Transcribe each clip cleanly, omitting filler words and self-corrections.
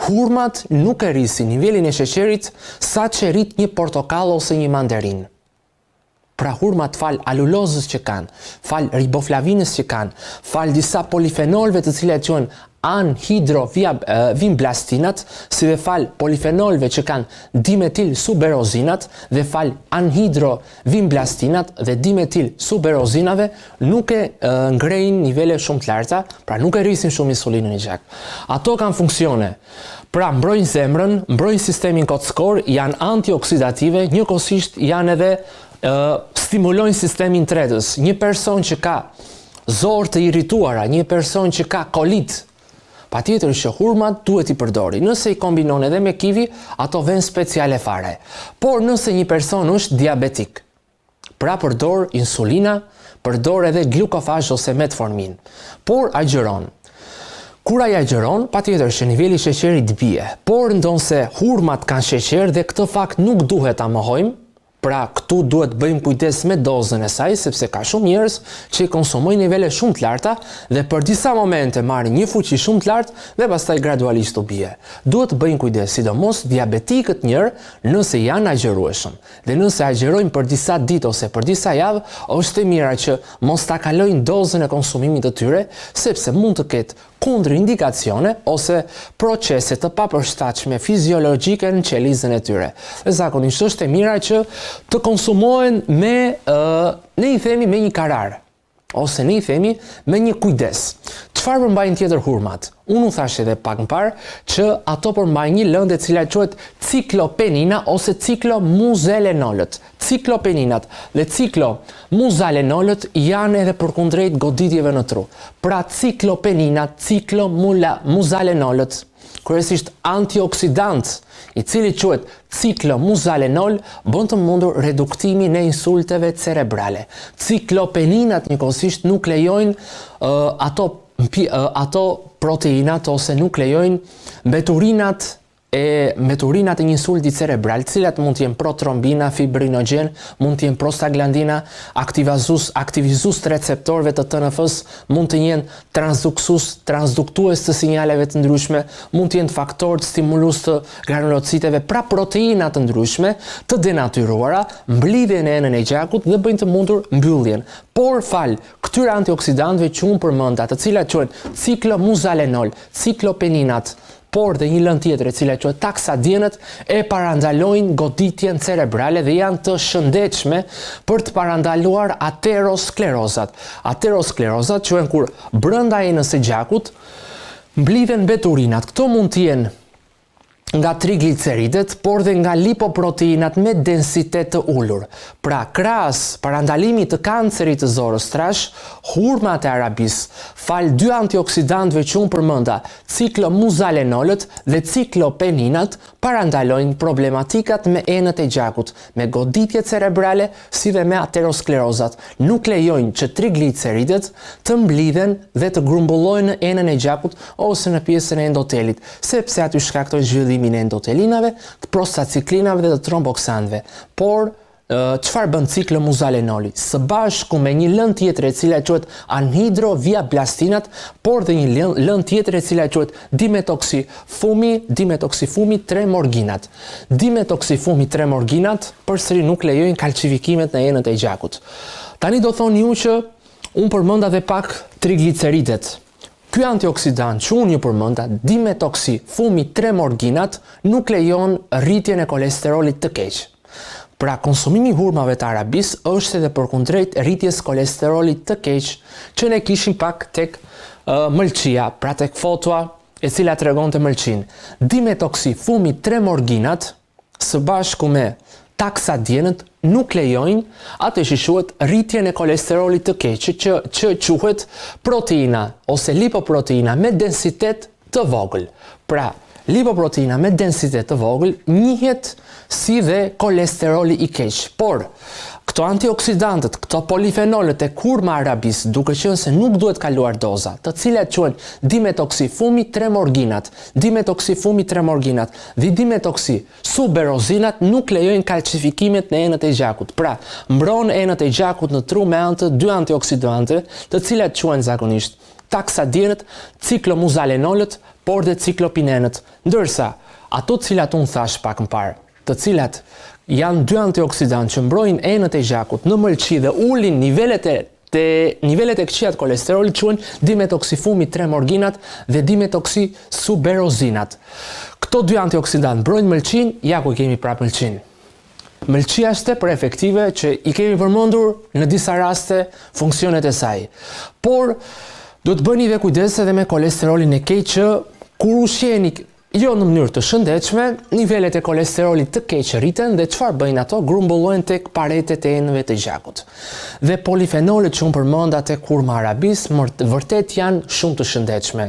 hurmat nuk e rrisin nivelin e sheqerit sa që rrit një portokall ose një mandarin. Pra hurmat fal alulozës që kanë, fal riboflavinës që kanë, fal disa polifenolve të cilat quhen anhidrovimblastinat, si dhe fal polifenolve që kanë dimetil suberozinat dhe fal anhidrovimblastinat dhe dimetil suberozinave, nuk e ngrejnë nivele shumë të larta, pra nuk e rrisin shumë insulinën e gjak. Ato kanë funksione. Pra mbrojnë zemrën, mbrojnë sistemin kockor, janë antioksidative, njëkohësisht janë edhe stimulojnë sistemin tretës. Një person që ka zorë të irrituara, një person që ka kolit, patjetër që hurmat duhet i përdori. Nëse i kombinon edhe me kivi, ato vjen speciale fare. Por nëse një person është diabetik, pra përdor insulina, përdor edhe glukofag ose metformin, por agjeron. Kur ai agjeron, patjetër që niveli i sheqerit bie, por ndonse hurmat kanë sheqer dhe këtë fakt nuk duhet ta mohojmë. Pra këtu duhet bëjmë kujdes me dozën e saj, sepse ka shumë njerëz që i konsumojnë nivele shumë të larta dhe për disa momente marrin një fuqi shumë të lartë dhe pastaj gradualisht u bie. Duhet të bëjmë kujdes, sidomos diabetikët njerë nëse janë agjerueshëm. Dhe nëse agjerojnë për disa ditë ose për disa javë, është e mira që mos ta kalojnë dozën e konsumimit të tyre, sepse mund të ketë kundërindikacione ose procese të papërshtatshme fiziologjike në qelizën e tyre. Dhe zakonisht është e mira që të konsumohen me, ne i themi me një karar, ose ne i themi me një kujdes. Çfarë përmbajnë tjetër hurmat? Unë u thash edhe pak më parë që ato përmbajnë një lëndë e cila quhet ciklopenina ose ciklomuzalenolët. Ciklopeninat dhe ciklomuzalenolët janë edhe përkundrejt goditjeve në tru. Pra ciklopeninat, ciklomuzalenolët, kryesisht antioksidant, i cili quhet ciklomuzalenol, bën të mundur reduktimin e insulteve cerebrale. Ciklopeninat njëkohësisht nuk lejojnë ato proteinat ose nuk lejojnë mbeturinat e një insulti cerebral, cilat mund të jenë protrombina, fibrinogen, mund të jenë prostaglandina, aktivizues të receptorëve të TNF-s, mund të jenë transduktues të sinjaleve të ndryshme, mund të jenë faktorë stimulus të granulociteve, pra proteina të ndryshme, të denatyruara, mblidhen në enën e gjakut dhe bëjnë të mundur mbylljen. Por fal këtyre antioksidantëve që unë përmenda, të cilat quhen ciklomuzalenol, ciklopeninat, por dhe një lëndë tjetër e cila quhet taksadienët, e parandalojnë goditjen cerebrale dhe janë të shëndetshme për të parandaluar aterosklerozat. Aterosklerozat quhen kur brenda enës së gjakut mblidhen mbeturinat. Këto mund të jenë nga trigliceridet, por dhe nga lipoproteinat me densitet të ulur. Pra, krahas parandalimit të kancerit të zorës trash, hurmat e arabis, fal dy antioksidantëve që unë përmenda, ciklomuzalenolët dhe ciklopeninat, parandalojnë problematikat me enët e gjakut, me goditje cerebrale, si dhe me aterosklerozat. Nuk lejojnë që trigliceridet të mblidhen dhe të grumbullojnë në enën e gjakut ose në pjesën e endotelit, sepse aty shkaktojnë zhvillimin e endotelinave, të prostaciklinave dhe të tromboksanëve. Por çfarë bën ciklomuzalenoli? Së bashku me një lëndë tjetër e cila quhet anhidrovimblastinat, por dhe një lëndë tjetër e cila quhet dimetoksifumi tremorginat. Dimetoksifumi-tremorginat përsëri nuk lejojnë kalcifikimet në enët e gjakut. Tani do thoni ju që unë përmenda dhe pak trigliceridet. Ky antioksidant që unë ju përmenda, dimetoksifumi-tremorginat, nuk lejon rritjen e kolesterolit të keq. Pra, konsumimi i hurmave të arabis është edhe përkundrejt rritjes kolesterolit të keq që ne kishim pak tek mëlçia, pra tek fotoa e cila tregonte mëlçin. Dimetoksifumi-tremorginat së bashku me taksadienët nuk lejojnë atë që quhet rritjen e kolesterolit të keq, që quhet proteina ose lipoproteina me densitet të vogël. Pra, lipoproteina me densitet të vogël njihet si dhe kolesteroli i keq. Por, këto antioksidantët, këto polifenolët e hurma arabis, duke qenë se nuk duhet kaluar doza, të cilat quhen dimetoksifumi-tremorginat dhe dimetoksisuberozinat, nuk lejojnë kalcifikimet në enët e gjakut. Pra, mbron enët e gjakut në tru me anë të dy antioksidantëve, të cilat quhen zakonisht taksadienët, ciklomuzalenolët, por dhe ciklopinenët, ndërsa ato të cilat unë thash pak më parë, të cilat janë dy antioksidantë që mbrojnë enët e gjakut në mëlçi dhe ulin nivelet e këqija të kolesterolit, quhen dimetoksifumi tremorginat dhe dimetoksisuberozinat. Këto dy antioksidantë mbrojnë mëlçin, ja ku kemi prapë mëlçin. Mëlçia është tepër efektive që i kemi përmendur në disa raste funksionet e saj. Por do të bëni dhe kujdes edhe me kolesterolin e keq që kur ushqeni jo në mënyrë të shëndetshme, nivelet e kolesterolit të keq rriten dhe çfarë bëjnë ato? Grumbullojnë tek paretet e enëve të gjakut. Dhe polifenolet që unë përmenda tek hurma arabis vërtet janë shumë të shëndetshme.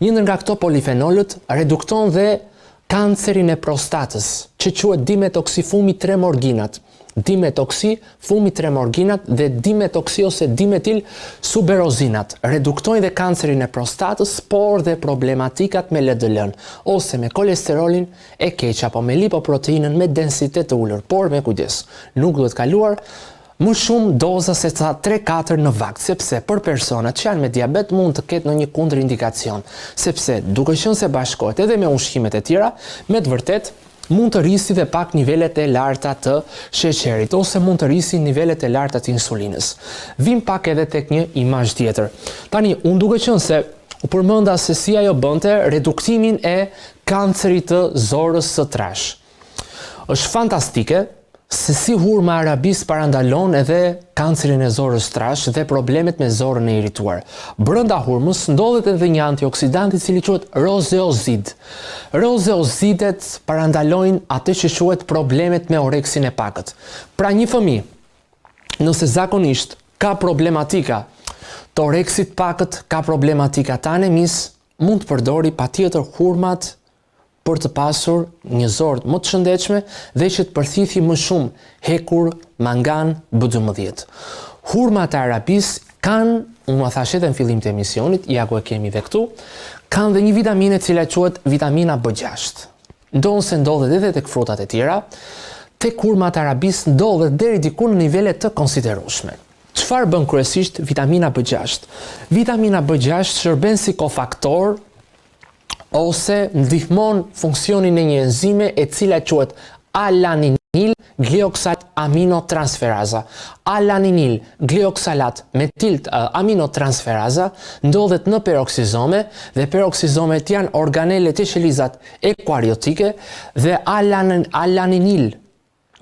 Një nga këto polifenolët redukton dhe kancerin e prostatës, që quhet dimetoksifumi tremorginat. Dimetoksifumi tremorginat dhe dimetoksi ose dimetil suberozinat reduktojnë dhe kancerin e prostatës, por dhe problematikat me LDL-n ose me kolesterolin e keq apo me lipoproteinën me densitet të ulur, por me kujdes. Nuk duhet kaluar më shumë doza se sa 3-4 në vakt, sepse për personat që janë me diabet mund të ketë ndonjë kundërindikacion, sepse duke qenë se bashkohet edhe me ushqimet e tjera, me të vërtet mund të rrisi dhe pak nivelet e larta të sheqerit, ose mund të rrisi nivelet e larta të insulinës. Vim pak edhe tek një imazh tjetër. Tani, unë duke qenë se u përmenda se si ajo bënte reduktimin e kancerit të zorës së trash. Është fantastike se si hurma arabis parandalon edhe kancerin e zorës trash dhe problemet me zorën e irrituar. Brenda hurmës ndodhet edhe një antioksidant i cili quhet rozeozid. Rozeozidet parandalojnë atë që quhet problemet me oreksin e pakët. Pra një fëmijë, nëse zakonisht ka problematika të oreksit pakët, ka problematika të anemis, mund të përdori patjetër hurmat për të pasur një zorë më të shëndetshme dhe që të përthithi më shumë hekur, mangan, B12. Hurmat e arabis kanë, unë thash edhe në fillim të emisionit, ja ku e kemi dhe këtu, kanë dhe një vitaminë e cila quhet vitamina B6. Ndonë se ndodhet edhe tek frutat e tjera, tek hurmat e arabis ndodhet deri diku në nivele të konsiderueshme. Çfarë bën kryesisht vitamina B6? Vitamina B6 shërben si kofaktor ose ndihmon funksionin e një enzime e cila quhet alaninil glioxal aminotransferaza. Alaninil glioxalat metil aminotransferaza ndodhet në peroksizome dhe peroksizomet janë organele të qelizat ekariotike dhe alaninil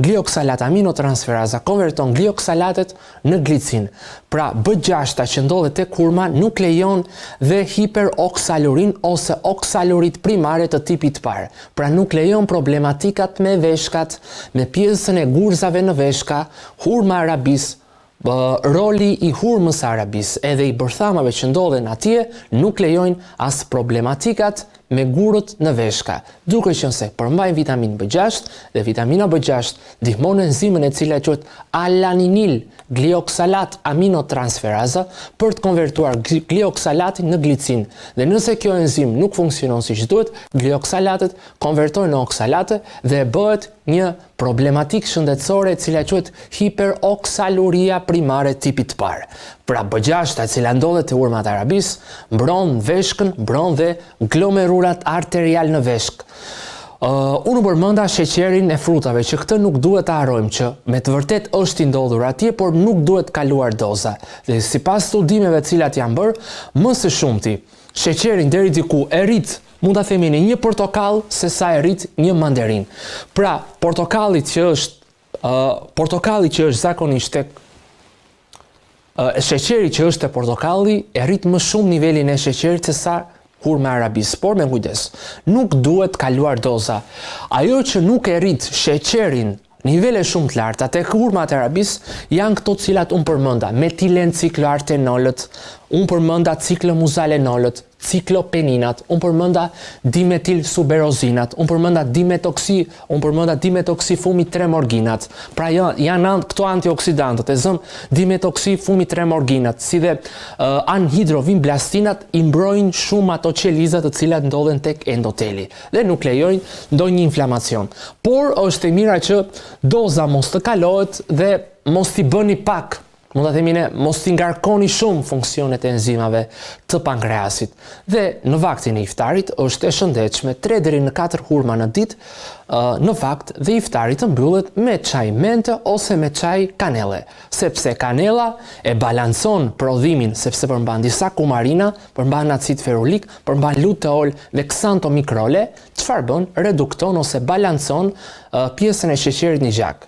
glioxalat aminotransferaza konverton glioxalatet në glicin. Pra B6 që ndodhet tek hurma nuk lejon dhe hiperoksalurin ose oksalorit primare të tipit parë. Pra nuk lejon problematikat me veshkat, me pjesën e gurzave në veshka, hurma arabis. Roli i hurmës arabis edhe i bërthamave që ndodhen atje nuk lejojnë as problematikat me gurët në veshka, duke qenë se përmbajnë vitaminë B6 dhe vitamina B6 ndihmon enzimën e cila quhet alaninil glioxalat aminotransferaza për të konvertuar glioxalatin në glicin. Dhe nëse kjo enzim nuk funksionon siç duhet, glioxalatet konvertojnë në oksalate dhe bëhet një problematik shëndetësore e cila quhet hiperoksaluria primare tipit parë. Pra B6 e cila ndodhet te hurmat arabis mbron veshkën, mbron dhe glomerulat arterial në veshk. Unë përmenda sheqerin e frutave, që këtë nuk duhet të harrojmë që me të vërtet është i ndodhur atje, por nuk duhet kaluar doza. Dhe sipas studimeve të cilat janë bërë, më së shumti sheqerin deri diku e rrit, mund ta themi në një portokall se sa e rrit një mandarin. Pra, portokalli që është zakonisht tek sheqeri që është te portokalli e rrit më shumë nivelin e sheqerit se sa hurma arabis, por me kujdes, nuk duhet kaluar doza. Ajo që nuk e rrit sheqerin nivele shumë të larta tek hurmat arabis janë këto cilat unë përmenda, metilen cikloartenolët, unë përmenda ciklomuzalenolët, ciklopeninat, unë përmenda dimetil suberozinat, unë përmenda dimetoksifumi tremorginat. Pra janë këto antioksidantët, e zëm dimetoksifumi tremorginat, si dhe anhidrovimblastinat i mbrojnë shumë ato qelizat të cilat ndodhen tek endoteli dhe nuk lejojnë ndonjë inflamacion. Por është e mira që doza mos të kalohet dhe mos t'i bëni pak mund ta themi ne, mos t'i ngarkoni shumë funksionet e enzimave të pankreasit. Dhe në vaktin e iftarit është e shëndetshme 3 deri në 4 hurma në ditë në vakt dhe iftari të mbyllet me çaj mente ose me çaj kanelle, sepse kanella e balancon prodhimin, sepse përmban disa kumarina, përmban acid ferulik, përmban luteol dhe ksantomikrole, çfarë bën? Redukton ose balancon pjesën e sheqerit në gjak.